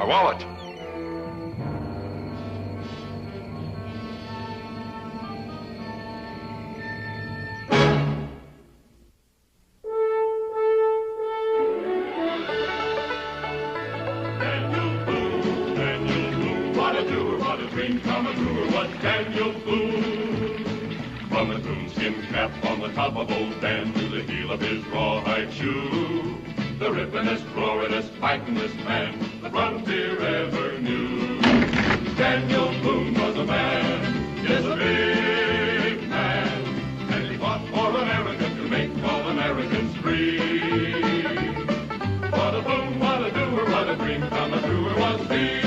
Wallet. Daniel Boone, what a doer, what a dream come true, was Daniel Boone. From his coonskin cap on the top of old Dan to the heel of his rawhide shoe, the rippin'est, roarin'est, fightin'est man the frontier ever knew. Daniel Boone was a man, yes, a big man, and he fought for America to make all Americans free. What a boon, what a doer, what a dream come true was he.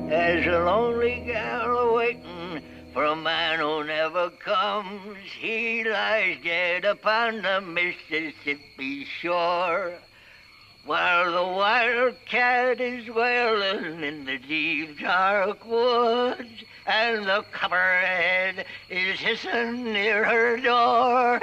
There's a lonely gal waiting for a man who never comes. He lies dead upon the Mississippi shore, while the wildcat is wailing in the deep dark woods, and the copperhead is hissing near her door.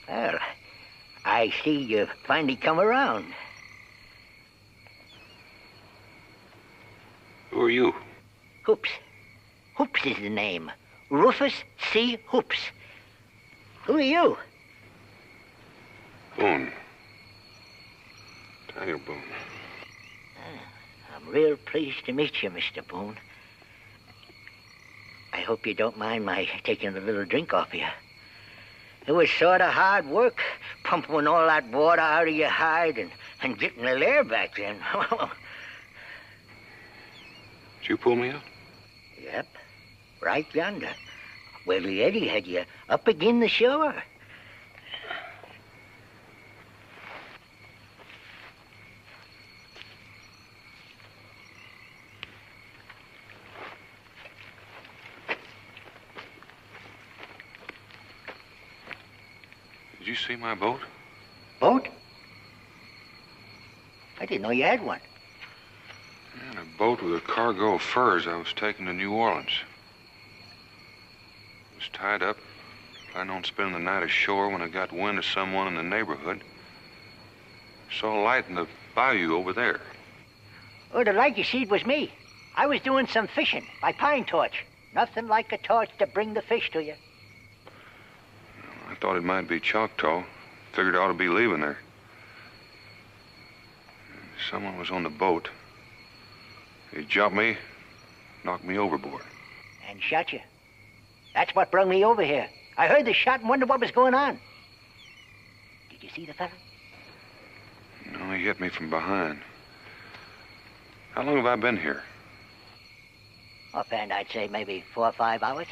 Well, I see you've finally come around. Who are you? Hoops. Hoops is the name. Rufus C. Hoops. Who are you? Boone. Daniel Boone. I'm real pleased to meet you, Mr. Boone. I hope you don't mind my taking a little drink off you. It was sort of hard work, pumping all that water out of your hide and getting the air back then. Did you pull me out? Yep, right yonder. Where the eddy had you up again the shore. Did you see my boat? Boat? I didn't know you had one. Yeah, a boat with a cargo of furs I was taking to New Orleans. It was tied up, planning on spending the night ashore when I got wind of someone in the neighborhood. Saw a light in the bayou over there. Oh, the light you see was me. I was doing some fishing by pine torch. Nothing like a torch to bring the fish to you. I thought it might be Choctaw. Figured I ought to be leaving there. Someone was on the boat. He jumped me, knocked me overboard. And shot you. That's what brought me over here. I heard the shot and wondered what was going on. Did you see the fella? No, he hit me from behind. How long have I been here? Offhand, I'd say maybe 4 or 5 hours.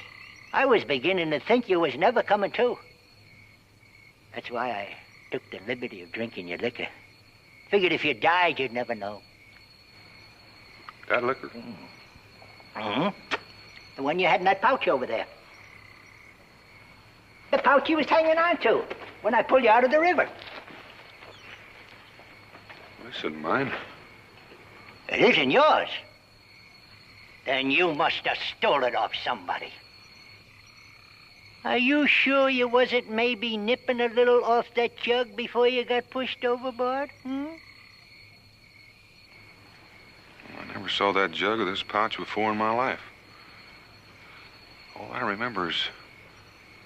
I was beginning to think you was never coming to. That's why I took the liberty of drinking your liquor. Figured if you died, you'd never know. That liquor? Mm-hmm. The one you had in that pouch over there. The pouch you was hanging on to when I pulled you out of the river. This isn't mine. It isn't yours. Then you must have stole it off somebody. Are you sure you wasn't maybe nipping a little off that jug before you got pushed overboard? I never saw that jug or this pouch before in my life. All I remember is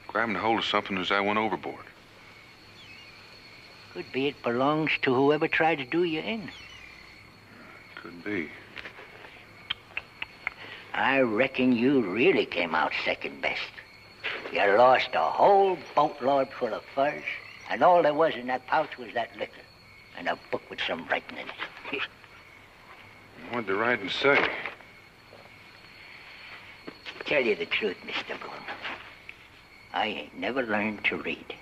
grabbing a hold of something as I went overboard. Could be it belongs to whoever tried to do you in. Could be. I reckon you really came out second best. You lost a whole boatload full of furs, and all there was in that pouch was that liquor and a book with some writing in it. What'd the writing say? Tell you the truth, Mr. Boone, I ain't never learned to read.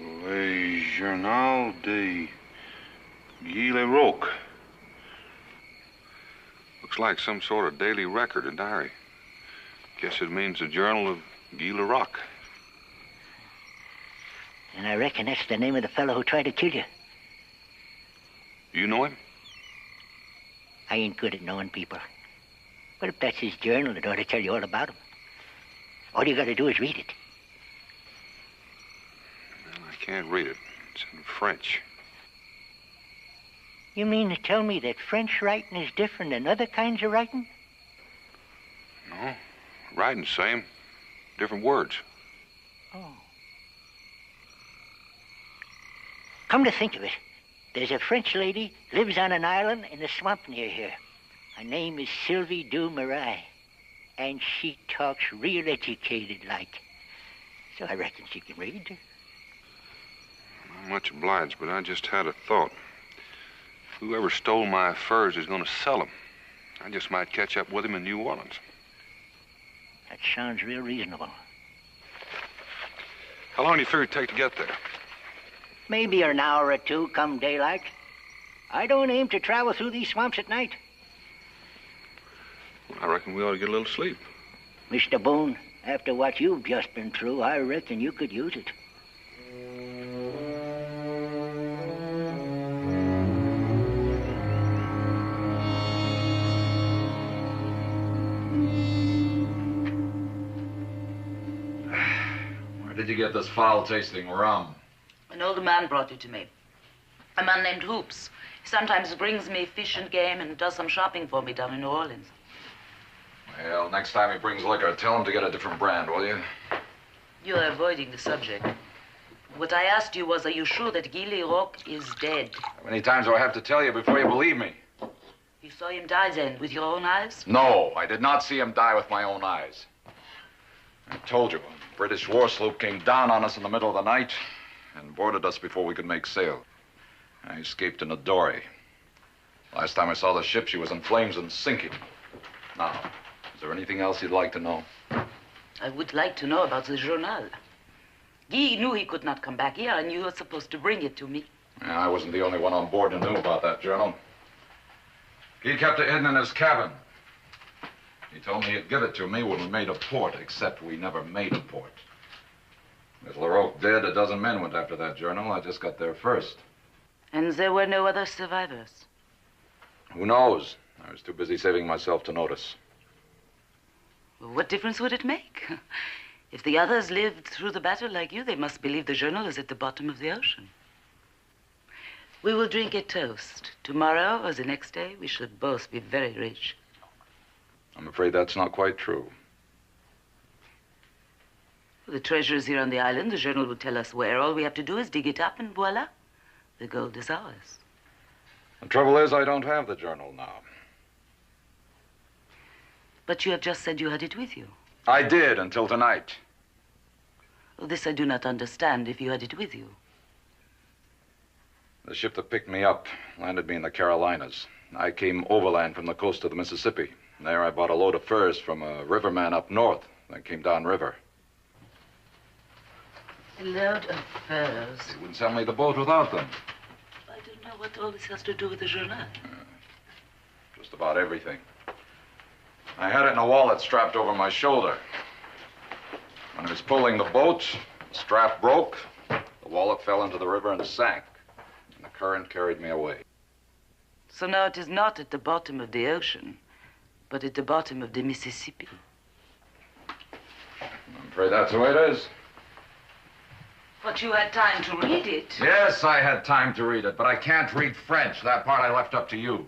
Le Journal de Guy Le Roque. Looks like some sort of daily record, a diary. Guess it means the Journal of Guy Le Roque. And I reckon that's the name of the fellow who tried to kill you. You know him? I ain't good at knowing people. But if that's his journal, it ought to tell you all about him. All you gotta do is read it. Well, I can't read it. It's in French. You mean to tell me that French writing is different than other kinds of writing? No. Writing's same. Different words. Oh. Come to think of it, there's a French lady lives on an island in the swamp near here. Her name is Sylvie du Marais, and she talks real educated like. So I reckon she can read. Not much obliged, but I just had a thought. Whoever stole my furs is going to sell them. I just might catch up with him in New Orleans. That sounds real reasonable. How long do you figure it'd take to get there? Maybe an hour or two come daylight. I don't aim to travel through these swamps at night. I reckon we ought to get a little sleep. Mr. Boone, after what you've just been through, I reckon you could use it. Where did you get this foul-tasting rum? An older man brought it to me. A man named Hoops. He sometimes brings me fish and game and does some shopping for me down in New Orleans. Well, next time he brings liquor, tell him to get a different brand, will you? You're avoiding the subject. What I asked you was, are you sure that Guy Le Roque is dead? How many times do I have to tell you before you believe me? You saw him die then, with your own eyes? No, I did not see him die with my own eyes. I told you, a British war sloop came down on us in the middle of the night and boarded us before we could make sail. I escaped in a dory. Last time I saw the ship, she was in flames and sinking. Now, is there anything else you'd like to know? I would like to know about the journal. Guy knew he could not come back here, and you were supposed to bring it to me. Yeah, I wasn't the only one on board who knew about that journal. He kept it hidden in his cabin. He told me he'd give it to me when we made a port, except we never made a port. With Le Roque dead, a dozen men went after that journal. I just got there first. And there were no other survivors? Who knows? I was too busy saving myself to notice. Well, what difference would it make? If the others lived through the battle like you, they must believe the journal is at the bottom of the ocean. We will drink a toast. Tomorrow or the next day, we should both be very rich. I'm afraid that's not quite true. Well, the treasure is here on the island. The journal will tell us where. All we have to do is dig it up, and voila, the gold is ours. The trouble is, I don't have the journal now. But you have just said you had it with you. I did, until tonight. Well, this I do not understand, if you had it with you. The ship that picked me up landed me in the Carolinas. I came overland from the coast of the Mississippi. There I bought a load of furs from a riverman up north, then came downriver. A load of furs. He wouldn't sell me the boat without them. I don't know what all this has to do with the journal. Just about everything. I had it in a wallet strapped over my shoulder. When I was pulling the boat, the strap broke, the wallet fell into the river and sank, and the current carried me away. So now it is not at the bottom of the ocean, but at the bottom of the Mississippi. I'm afraid that's the way it is. But you had time to read it. Yes, I had time to read it, but I can't read French. That part I left up to you.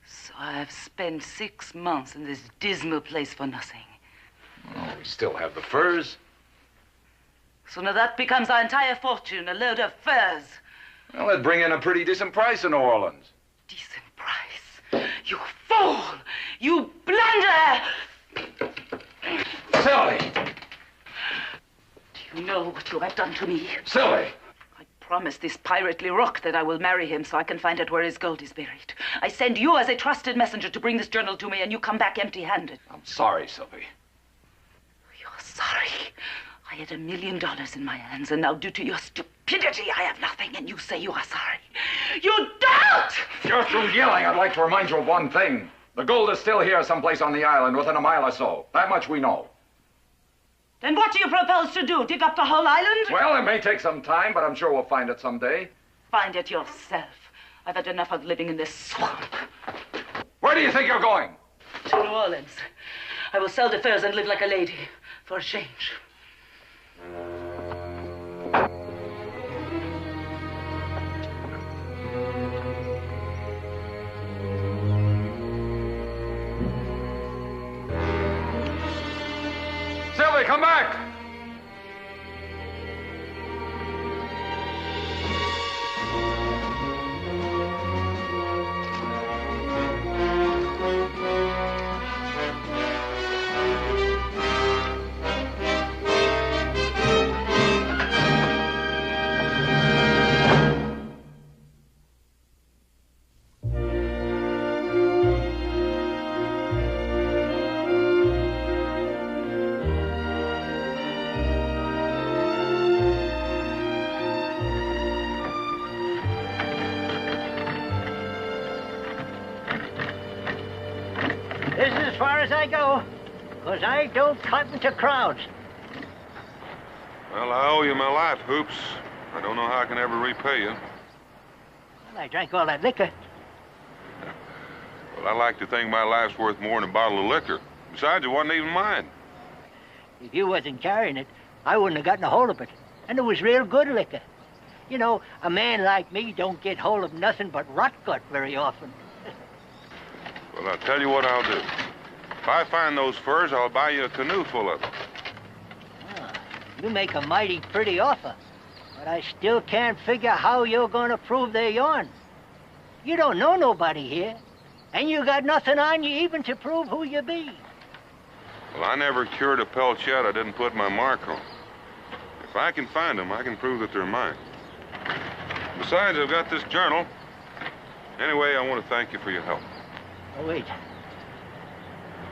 So I've spent 6 months in this dismal place for nothing. Oh, we still have the furs. So now that becomes our entire fortune, a load of furs. Well, that'd bring in a pretty decent price in New Orleans. Decent price. You fool! You blunder! Sylvie! Do you know what you have done to me? Sylvie! I promised this pirate Leroux that I will marry him so I can find out where his gold is buried. I send you as a trusted messenger to bring this journal to me, and you come back empty-handed. I'm sorry, Sylvie. You're sorry. I had $1 million in my hands, and now due to your stupidity, I have nothing, and you say you are sorry. You don't! If you're through yelling, I'd like to remind you of one thing. The gold is still here someplace on the island, within a mile or so. That much we know. Then what do you propose to do? Dig up the whole island? Well, it may take some time, but I'm sure we'll find it someday. Find it yourself. I've had enough of living in this swamp. Where do you think you're going? To New Orleans. I will sell the furs and live like a lady for a change. Sylvie, come back! This is as far as I go, because I don't cotton to crowds. Well, I owe you my life, Hoops. I don't know how I can ever repay you. Well, I drank all that liquor. Well, I like to think my life's worth more than a bottle of liquor. Besides, it wasn't even mine. If you wasn't carrying it, I wouldn't have gotten a hold of it. And it was real good liquor. You know, a man like me don't get hold of nothing but rot gut very often. Well, I'll tell you what I'll do. If I find those furs, I'll buy you a canoe full of them. Ah, you make a mighty pretty offer, but I still can't figure how you're going to prove they're yourn. You don't know nobody here, and you got nothing on you even to prove who you be. Well, I never cured a pelt yet I didn't put my mark on. If I can find them, I can prove that they're mine. Besides, I've got this journal. Anyway, I want to thank you for your help. Oh, wait.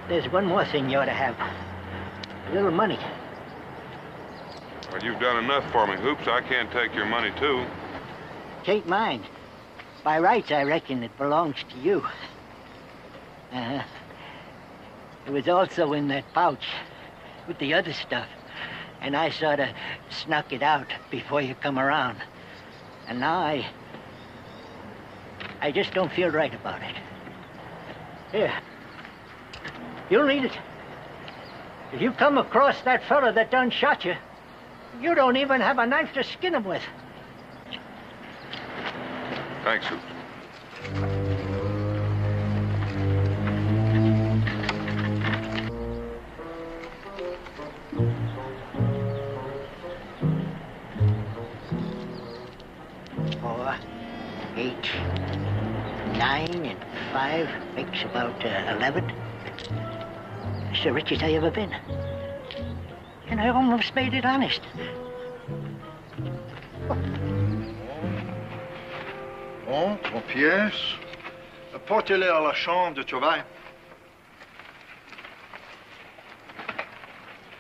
There's one more thing you ought to have. A little money. Well, you've done enough for me, Hoops. I can't take your money, too. It ain't mine. By rights, I reckon it belongs to you. Uh-huh. It was also in that pouch with the other stuff. And I sort of snuck it out before you come around. And now I just don't feel right about it. Here. You'll need it. If you come across that fella that done shot you, you don't even have a knife to skin him with. Thanks, Hoops. Four, 8, 9, and 5 makes about 11. It's the richest I ever been. And I almost made it honest. Bon, 3 pièces. Portez-les à la chambre de travail.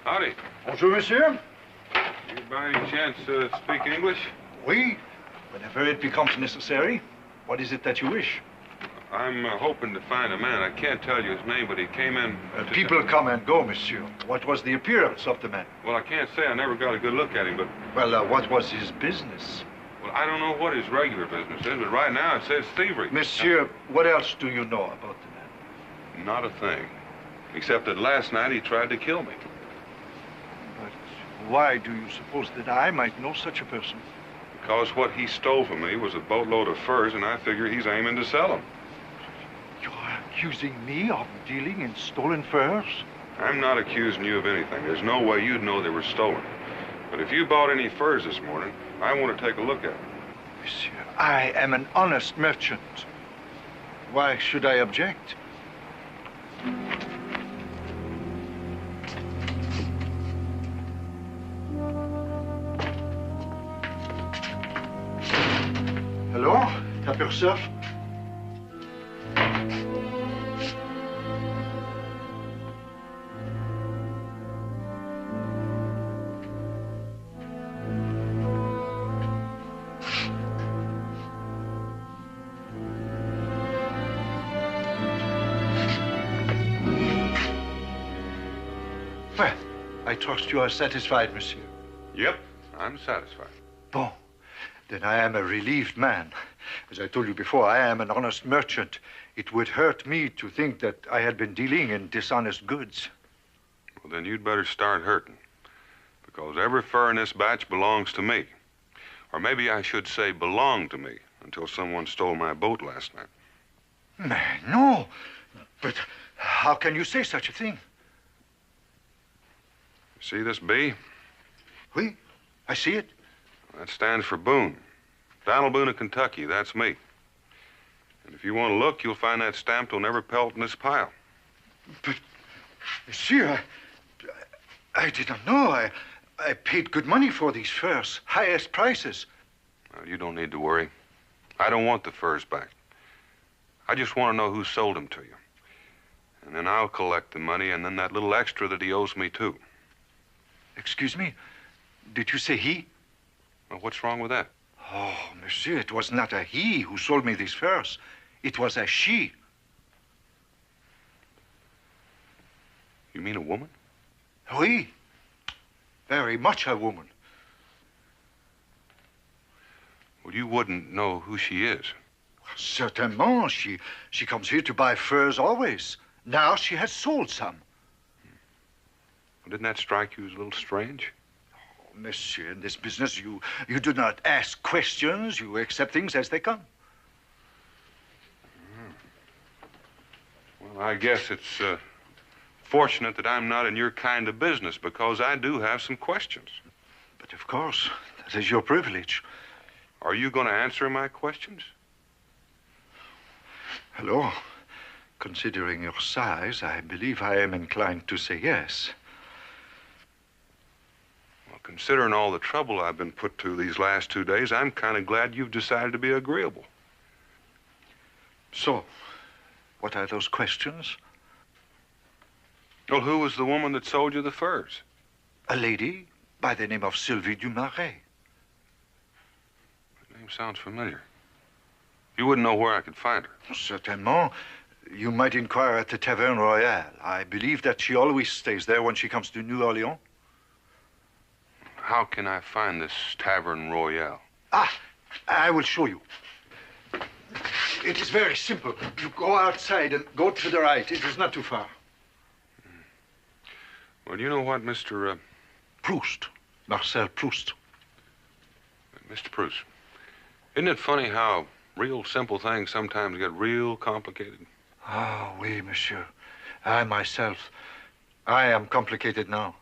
Howdy. Bonjour, monsieur. You by any chance speak English? Oui, whenever it becomes necessary. What is it that you wish? I'm hoping to find a man. I can't tell you his name, but he came in... People come and go, monsieur. What was the appearance of the man? Well, I can't say. I never got a good look at him, but... Well, what was his business? Well, I don't know what his regular business is, but right now it says thievery. Monsieur, what else do you know about the man? Not a thing. Except that last night he tried to kill me. Why do you suppose that I might know such a person? Because what he stole from me was a boatload of furs, and I figure he's aiming to sell them. You're accusing me of dealing in stolen furs? I'm not accusing you of anything. There's no way you'd know they were stolen. But if you bought any furs this morning, I want to take a look at them. Monsieur, I am an honest merchant. Why should I object? Hello, t'aperçois? Well, I trust you are satisfied, monsieur. Yep, I'm satisfied. Bon. Then I am a relieved man. As I told you before, I am an honest merchant. It would hurt me to think that I had been dealing in dishonest goods. Well, then you'd better start hurting. Because every fur in this batch belongs to me. Or maybe I should say belonged to me until someone stole my boat last night. Man, no. But how can you say such a thing? See this B? Oui, I see it. That stands for Boone. Daniel Boone of Kentucky, that's me. And if you want to look, you'll find that stamped on every pelt in this pile. But, monsieur, I did not know. I paid good money for these furs, highest prices. Well, you don't need to worry. I don't want the furs back. I just want to know who sold them to you. And then I'll collect the money and then that little extra that he owes me, too. Excuse me, did you say he? Well, what's wrong with that? Oh, monsieur, it was not a he who sold me these furs. It was a she. You mean a woman? Oui. Very much a woman. Well, you wouldn't know who she is. Certainement. She comes here to buy furs always. Now she has sold some. Well, didn't that strike you as a little strange? Monsieur, in this business, you do not ask questions. You accept things as they come. Well, I guess it's fortunate that I'm not in your kind of business because I do have some questions. But of course, that is your privilege. Are you going to answer my questions? Hello. Considering your size, I believe I am inclined to say yes. Considering all the trouble I've been put to these last 2 days, I'm kind of glad you've decided to be agreeable. So, what are those questions? Well, who was the woman that sold you the furs? A lady by the name of Sylvie Dumaret. That name sounds familiar. You wouldn't know where I could find her. Certainement. You might inquire at the Taverne Royale. I believe that she always stays there when she comes to New Orleans. How can I find this Tavern Royale? Ah, I will show you. It is very simple. You go outside and go to the right. It is not too far. Well, you know what, Mr. Proust. Marcel Proust. Mr. Proust, isn't it funny how real simple things sometimes get real complicated? Ah, oui, monsieur. I myself, I am complicated now.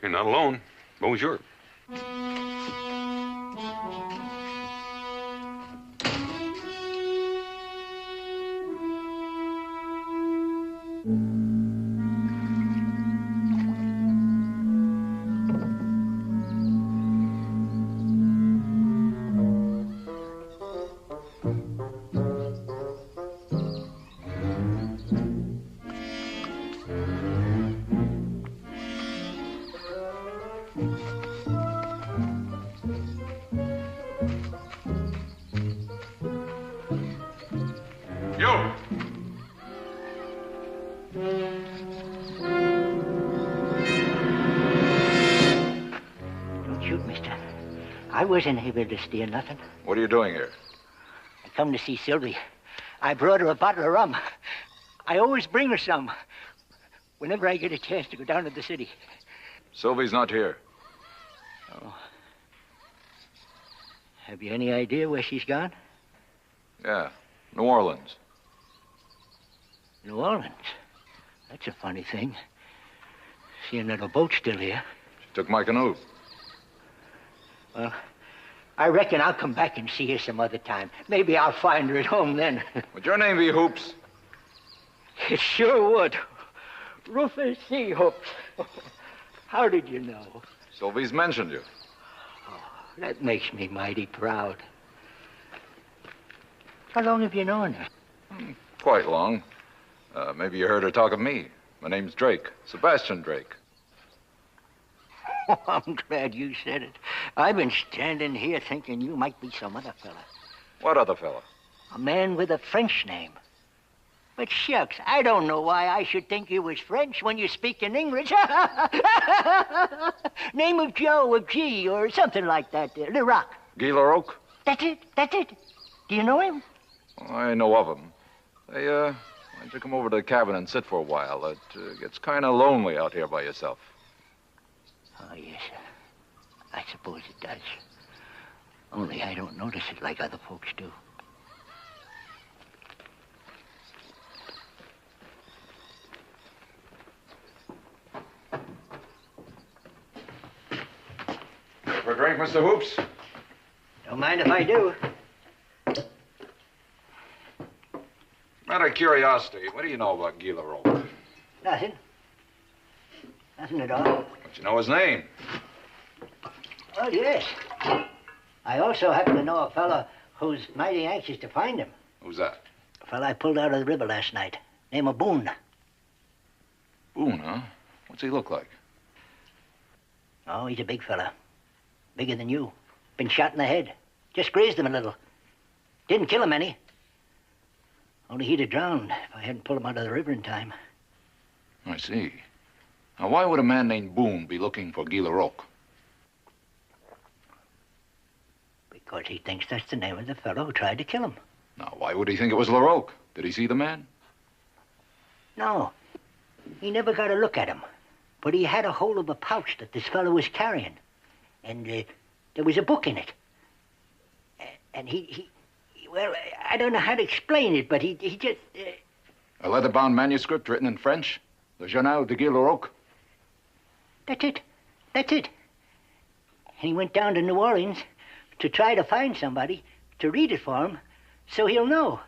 You're not alone. Bonjour. I wasn't able to steal nothing. What are you doing here? I come to see Sylvie. I brought her a bottle of rum. I always bring her some whenever I get a chance to go down to the city. Sylvie's not here. Oh. Have you any idea where she's gone? Yeah, New Orleans. New Orleans? That's a funny thing. Seeing that her boat's still here. She took my canoe. Well, I reckon I'll come back and see her some other time. Maybe I'll find her at home then. Would your name be Hoops? It sure would. Rufus C. Hoops. How did you know? Sylvie's mentioned you. Oh, that makes me mighty proud. How long have you known her? Quite long. Maybe you heard her talk of me. My name's Drake. Sebastian Drake. Oh, I'm glad you said it. I've been standing here thinking you might be some other fella. What other fella? A man with a French name. But shucks, I don't know why I should think you was French when you speak in English. Name of Joe or G or something like that. Leroc. Guy Leroc? That's it. Do you know him? Well, I know of him. Why don't you come over to the cabin and sit for a while? It gets kind of lonely out here by yourself. Oh, yes, sir. I suppose it does. Only I don't notice it like other folks do. For a drink, Mr. Hoops? Don't mind if I do. Matter of curiosity, what do you know about Guy Leroc? Nothing. Nothing at all. Don't you know his name? Oh, yes. I also happen to know a fellow who's mighty anxious to find him. Who's that? A fellow I pulled out of the river last night. Name of Boone. Boone, huh? What's he look like? Oh, he's a big fella. Bigger than you. Been shot in the head. Just grazed him a little. Didn't kill him any. Only he'd have drowned if I hadn't pulled him out of the river in time. I see. Now, why would a man named Boone be looking for Guy Leroc? Because he thinks that's the name of the fellow who tried to kill him. Now, why would he think it was Leroc? Did he see the man? No. He never got a look at him. But he had a hold of a pouch that this fellow was carrying. And there was a book in it. And well, I don't know how to explain it, but he just... A leather-bound manuscript written in French? Le Journal de Guy Leroc? That's it. And he went down to New Orleans to try to find somebody to read it for him so he'll know.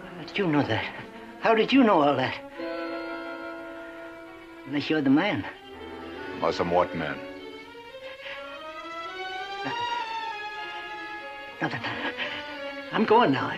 How did you know that? How did you know all that? Unless you're the man. Unless I'm what man? Nothing. I'm going now.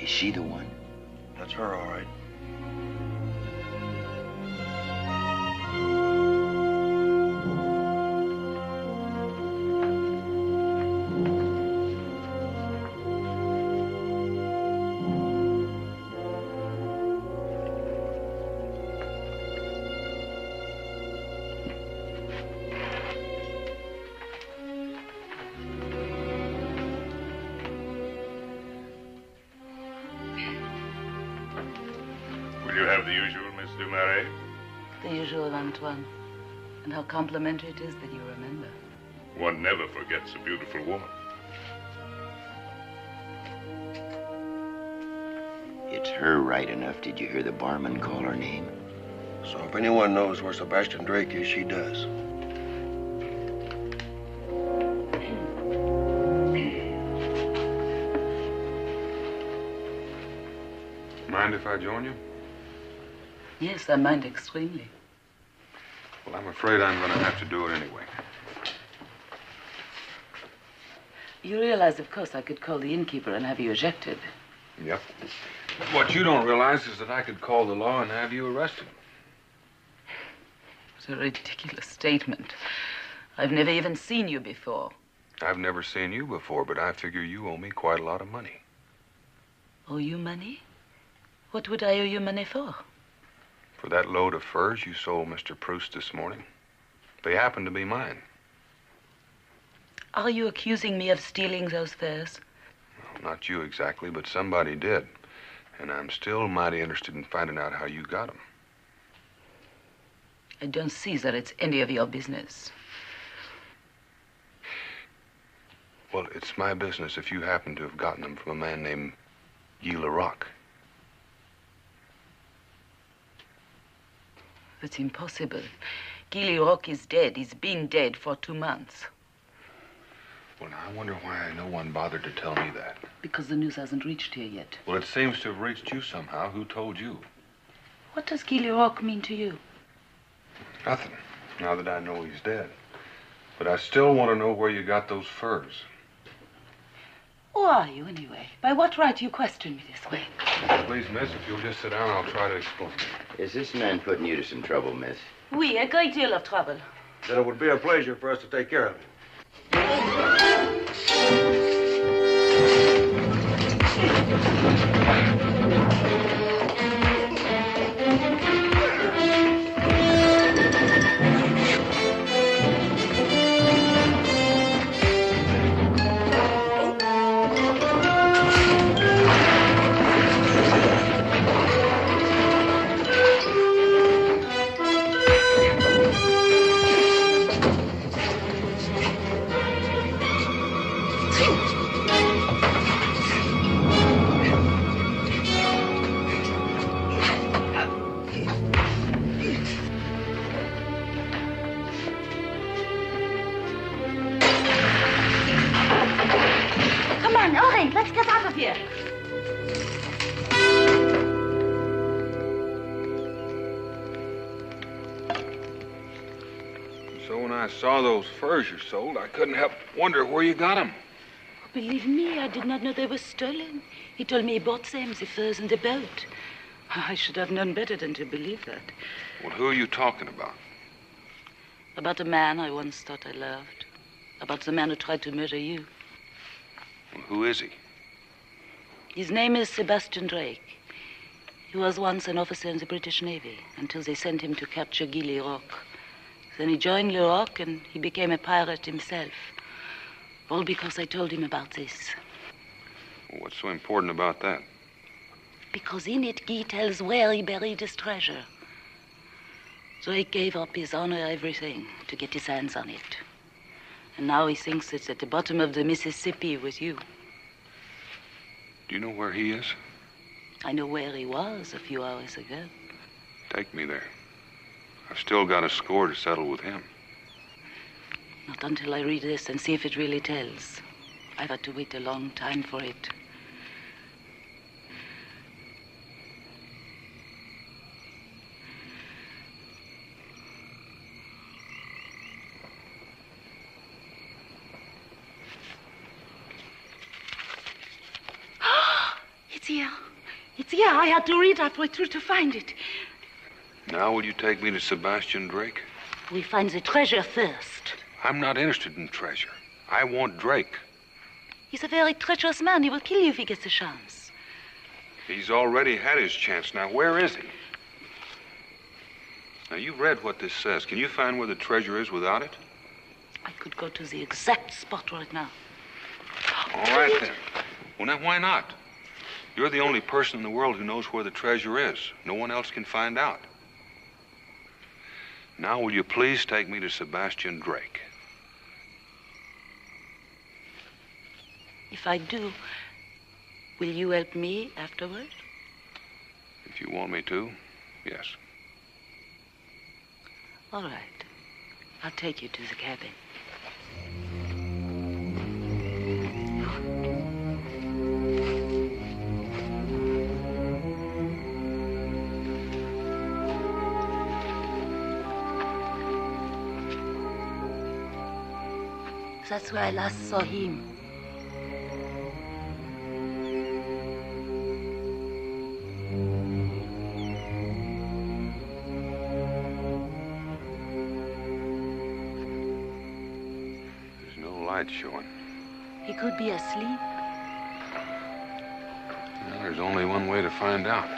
Is she the one? That's her, all right. You have the usual, Miss Dumaret? The usual, Antoine. And how complimentary it is that you remember. One never forgets a beautiful woman. It's her right enough. Did you hear the barman call her name? So if anyone knows where Sebastian Drake is, she does. Mind if I join you? Yes, I mind extremely. Well, I'm afraid I'm going to have to do it anyway. You realize, of course, I could call the innkeeper and have you ejected. Yep. What you don't realize is that I could call the law and have you arrested. What a ridiculous statement. I've never even seen you before. I've never seen you before, but I figure you owe me quite a lot of money. Owe you money? What would I owe you money for? For that load of furs you sold Mr. Proust this morning. They happen to be mine. Are you accusing me of stealing those furs? Well, not you exactly, but somebody did. And I'm still mighty interested in finding out how you got them. I don't see that it's any of your business. Well, it's my business if you happen to have gotten them from a man named Guy Leroc. It's impossible. Guy Leroc is dead. He's been dead for 2 months. Well, now, I wonder why no one bothered to tell me that. Because the news hasn't reached here yet. Well, it seems to have reached you somehow. Who told you? What does Guy Leroc mean to you? Nothing, now that I know he's dead. But I still want to know where you got those furs. Who are you, anyway? By what right do you question me this way? Please, miss, if you'll just sit down, I'll try to explain. Is this man putting you to some trouble, miss? Oui, a great deal of trouble. Then it would be a pleasure for us to take care of it. Let's get out of here. So when I saw those furs you sold, I couldn't help wonder where you got them. Believe me, I did not know they were stolen. He told me he bought them, the furs and the boat. I should have known better than to believe that. Well, who are you talking about? About a man I once thought I loved. About the man who tried to murder you. Well, who is he? His name is Sebastian Drake. He was once an officer in the British Navy until they sent him to capture Guy Leroc. Then he joined Leroc and he became a pirate himself. All because I told him about this. Well, what's so important about that? Because in it, Guy tells where he buried his treasure. Drake gave up his honor, everything, to get his hands on it. And now he thinks it's at the bottom of the Mississippi with you. Do you know where he is? I know where he was a few hours ago. Take me there. I've still got a score to settle with him. Not until I read this and see if it really tells. I've had to wait a long time for it. It's here. It's here. I had to read halfway through to find it. Now will you take me to Sebastian Drake? We find the treasure first. I'm not interested in treasure. I want Drake. He's a very treacherous man. He will kill you if he gets a chance. He's already had his chance. Now, where is he? Now, you've read what this says. Can you find where the treasure is without it? I could go to the exact spot right now. All right, then. Well, now, why not? You're the only person in the world who knows where the treasure is. No one else can find out. Now, will you please take me to Sebastian Drake? If I do, will you help me afterward? If you want me to, yes. All right. I'll take you to the cabin. That's where I last saw him. There's no light showing. He could be asleep. Well, there's only one way to find out.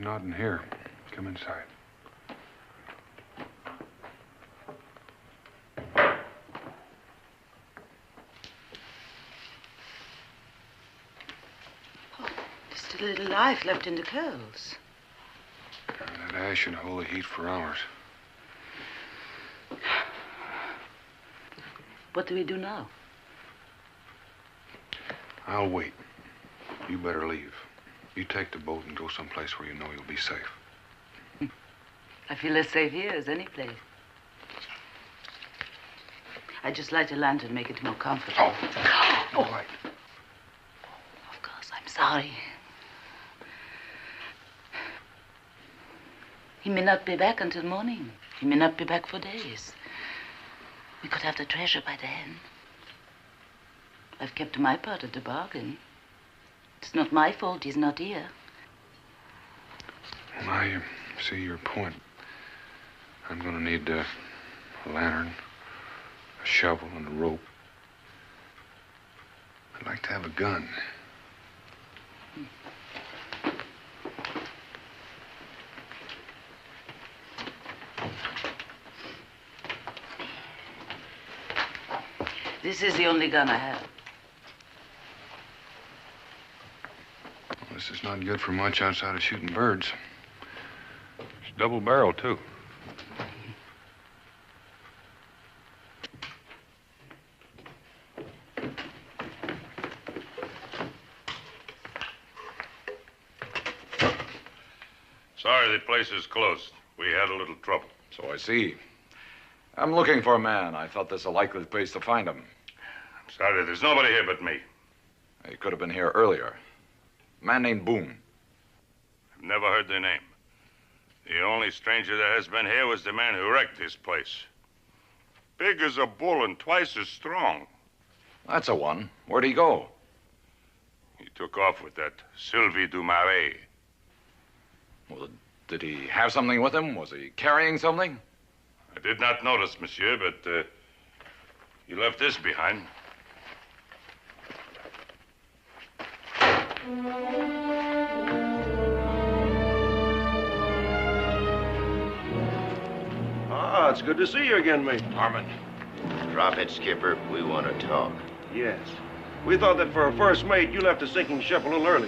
Not in here. Come inside. Oh, just a little life left in the coals. That ash should hold the heat for hours. What do we do now? I'll wait. You better leave. You take the boat and go someplace where you know you'll be safe. I feel as safe here as any place. I'd just light a lantern, make it more comfortable. No light. Of course, I'm sorry. He may not be back until morning. He may not be back for days. We could have the treasure by then. I've kept my part of the bargain. It's not my fault he's not here. Well, I see your point. I'm going to need a lantern, a shovel, and a rope. I'd like to have a gun. This is the only gun I have. This is not good for much outside of shooting birds. It's double barrel, too. Sorry, the place is closed. We had a little trouble. So I see. I'm looking for a man. I thought this a likely place to find him. I'm sorry, there's nobody here but me. He could have been here earlier. A man named Boone. I've never heard the name. The only stranger that has been here was the man who wrecked this place. Big as a bull and twice as strong. That's a one. Where'd he go? He took off with that Sylvie du Marais. Well, did he have something with him? Was he carrying something? I did not notice, monsieur, but he left this behind. Ah, it's good to see you again, mate. Harmon, Drop it, Skipper. We want to talk. Yes. We thought that for a first mate, you left the sinking ship a little early.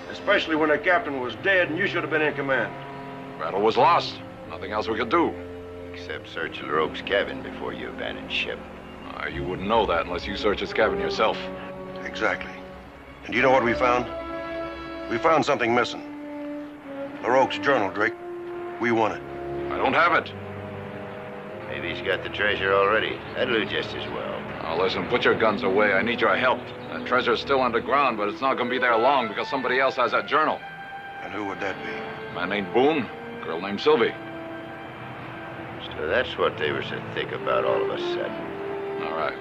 Especially when the captain was dead and you should have been in command. Battle was lost. Nothing else we could do. Except search LaRoque's cabin before you abandoned ship. You wouldn't know that unless you search his cabin yourself. Exactly. And you know what we found? We found something missing. LaRoque's journal, Drake. We want it. I don't have it. Maybe he's got the treasure already. That'll do just as well. Now listen, put your guns away. I need your help. That treasure's still underground, but it's not going to be there long because somebody else has that journal. And who would that be? A man named Boone, a girl named Sylvie. So that's what they were so thick about all of a sudden. All right.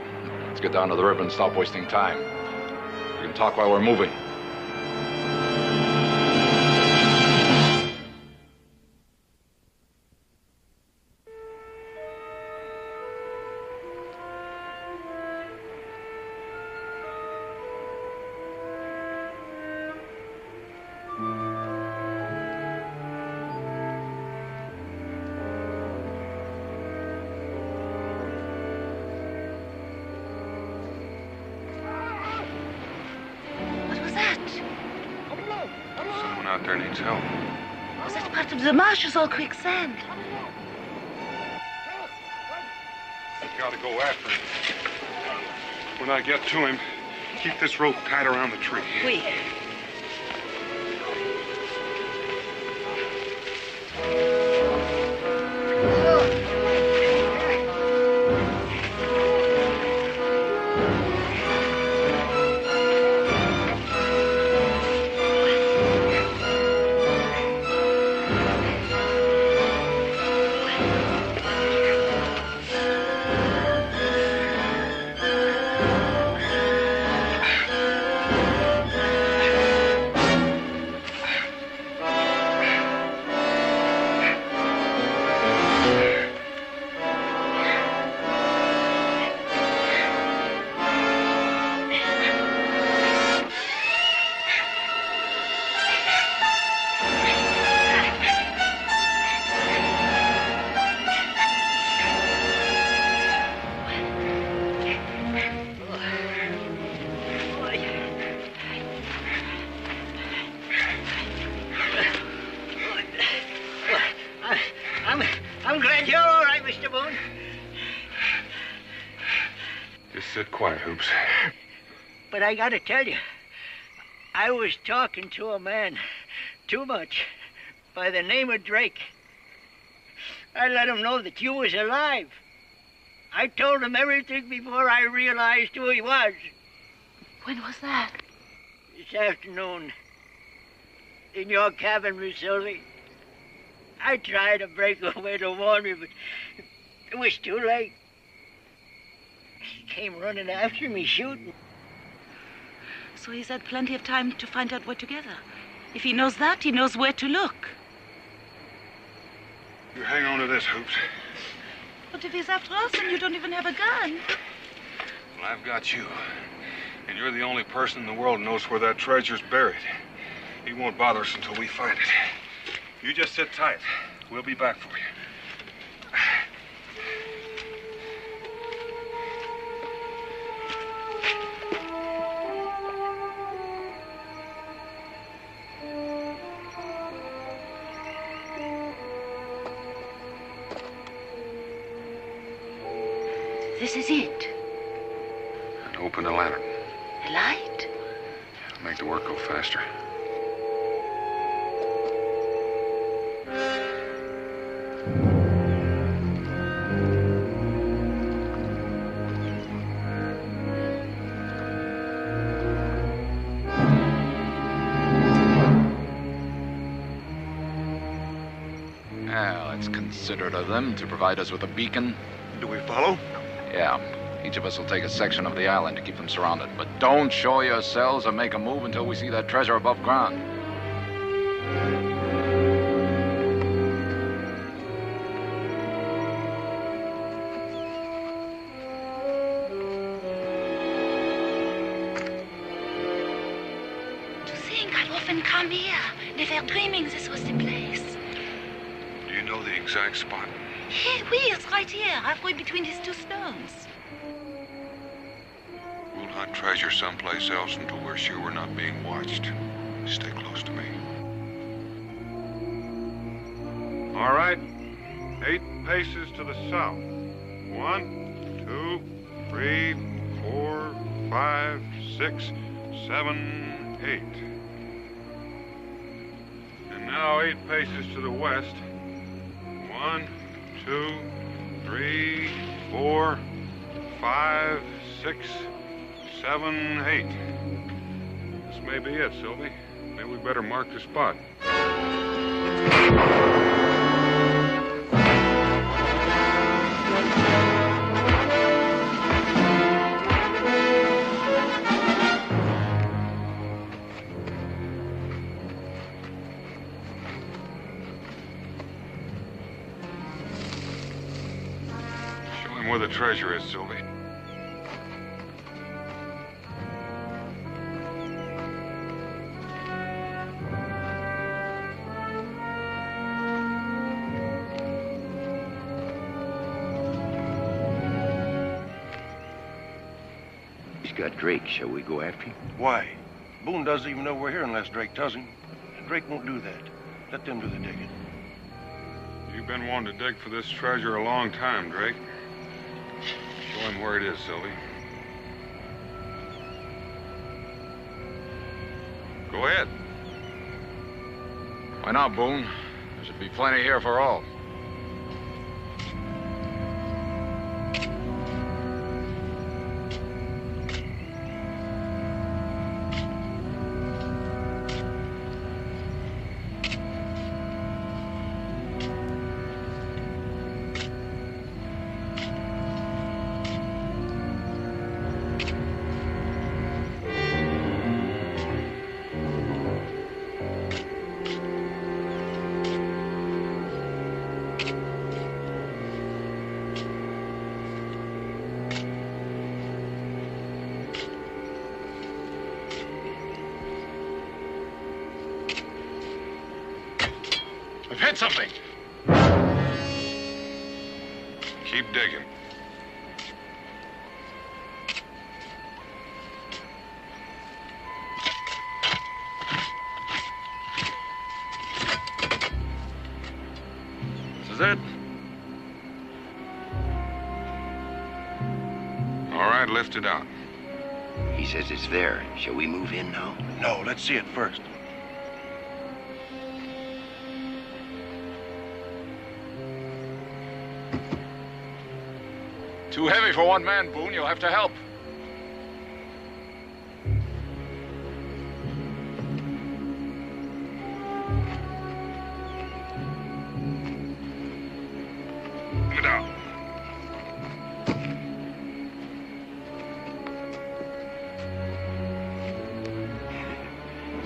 Let's get down to the river and stop wasting time. We can talk while we're moving. Out there needs help. Was that part of the marsh is all quicksand? I've got to go after him. When I get to him, keep this rope tied around the tree. Oui. I'm glad you're all right, Mr. Boone. Just sit quiet, Hoops. But I gotta tell you, I was talking to a man, too much, by the name of Drake. I let him know that you was alive. I told him everything before I realized who he was. When was that? This afternoon. In your cabin, Miss Sylvie. I tried to break away to warn you, but it was too late. He came running after me, shooting. So he's had plenty of time to find out we're together. If he knows that, he knows where to look. You hang on to this, Hoops. But if he's after us and you don't even have a gun... Well, I've got you. And you're the only person in the world who knows where that treasure's buried. He won't bother us until we find it. You just sit tight. We'll be back for you. This is it. And open the lantern. A light? It'll make the work go faster. Well, it's considerate of them to provide us with a beacon. Do we follow? Yeah. Each of us will take a section of the island to keep them surrounded. But don't show yourselves or make a move until we see that treasure above ground. To think I'd often come here, never dreaming this was the place. Do you know the exact spot? Here, it's right here, halfway between these two stones. hunt treasure someplace else until we're sure we're not being watched. Stay close to me. All right. 8 paces to the south. 1, 2, 3, 4, 5, 6, 7, 8. And now 8 paces to the west. 1, 2, 3, 4, 5, 6, 7, 8. This may be it, Sylvie. Maybe we better mark the spot. Show him where the treasure is, Sylvie. He's got Drake. Shall we go after him? Why? Boone doesn't even know we're here unless Drake tells him. And Drake won't do that. Let them do the digging. You've been wanting to dig for this treasure a long time, Drake. Show him where it is, Sylvie. Go ahead. Why not, Boone? There should be plenty here for all. I've hit something. Keep digging. This is it. All right, lift it out. He says it's there. Shall we move in now? No, let's see it first. Too heavy for one man, Boone. You'll have to help. Get out.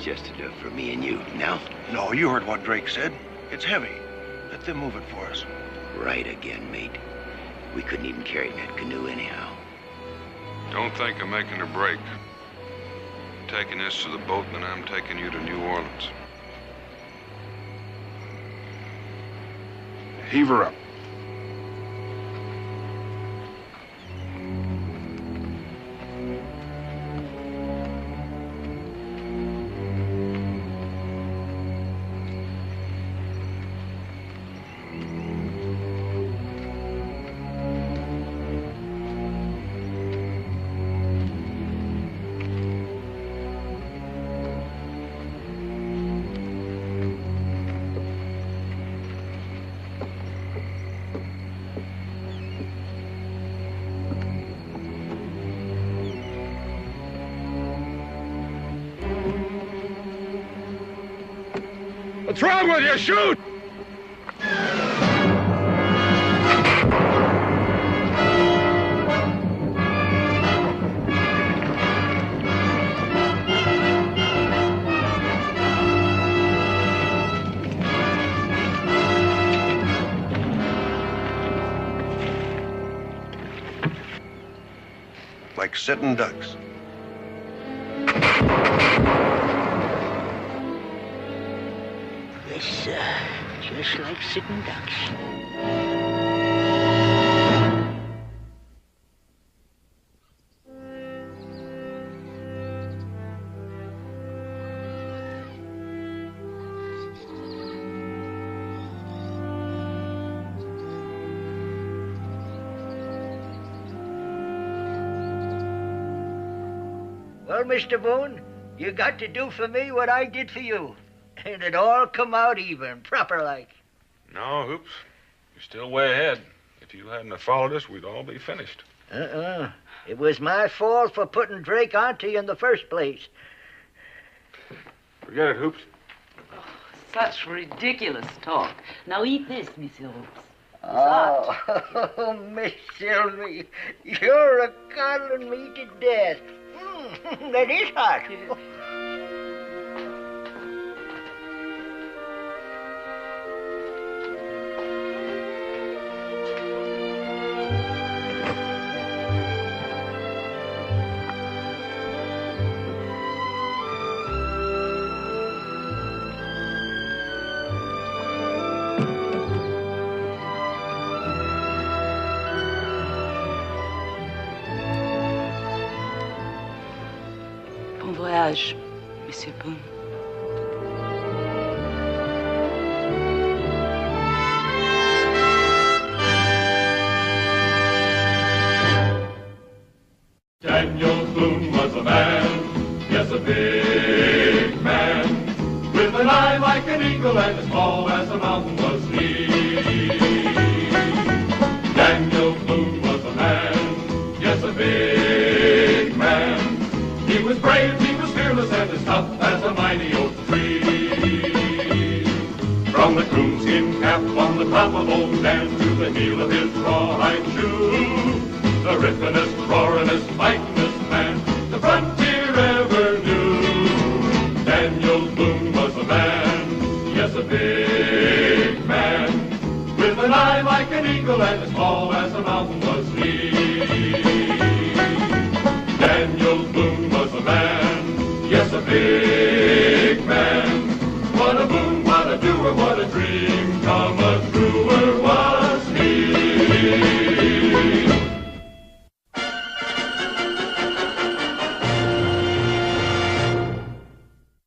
Just enough for me and you. Now? No, you heard what Drake said. It's heavy. Let them move it for us. Right again, mate. We couldn't even carry it in that canoe anyhow. Don't think of making a break. I'm taking this to the boat, and then I'm taking you to New Orleans. Heave her up. What's wrong with you? Shoot! Like sitting ducks. This, just like sitting ducks. Well, Mr. Boone, you got to do for me what I did for you. And it all come out even, proper like. No, Hoops. You're still way ahead. If you hadn't have followed us, we'd all be finished. It was my fault for putting Drake onto you in the first place. Forget it, Hoops. Such ridiculous talk. Now eat this, Monsieur Hoops. Oh, Miss Sylvie, you're a coddling me to death. That is hot. Bon voyage, Monsieur Boone. Daniel Boone was a man, yes, a big man, with an eye like an eagle and as tall as a mountain was he. Daniel Boone was a man, yes, a big man. He was brave, he was fearless, and as tough as a mighty oak tree. From the coonskin cap on the top of old Dan to the heel of his rawhide shoe, the rippenest, roaringest, fightingest man the frontier ever knew. Daniel Boone was a man, yes, a big man, with an eye like an eagle and as tall as a mountain was he. Daniel Boone was a man, yes, a big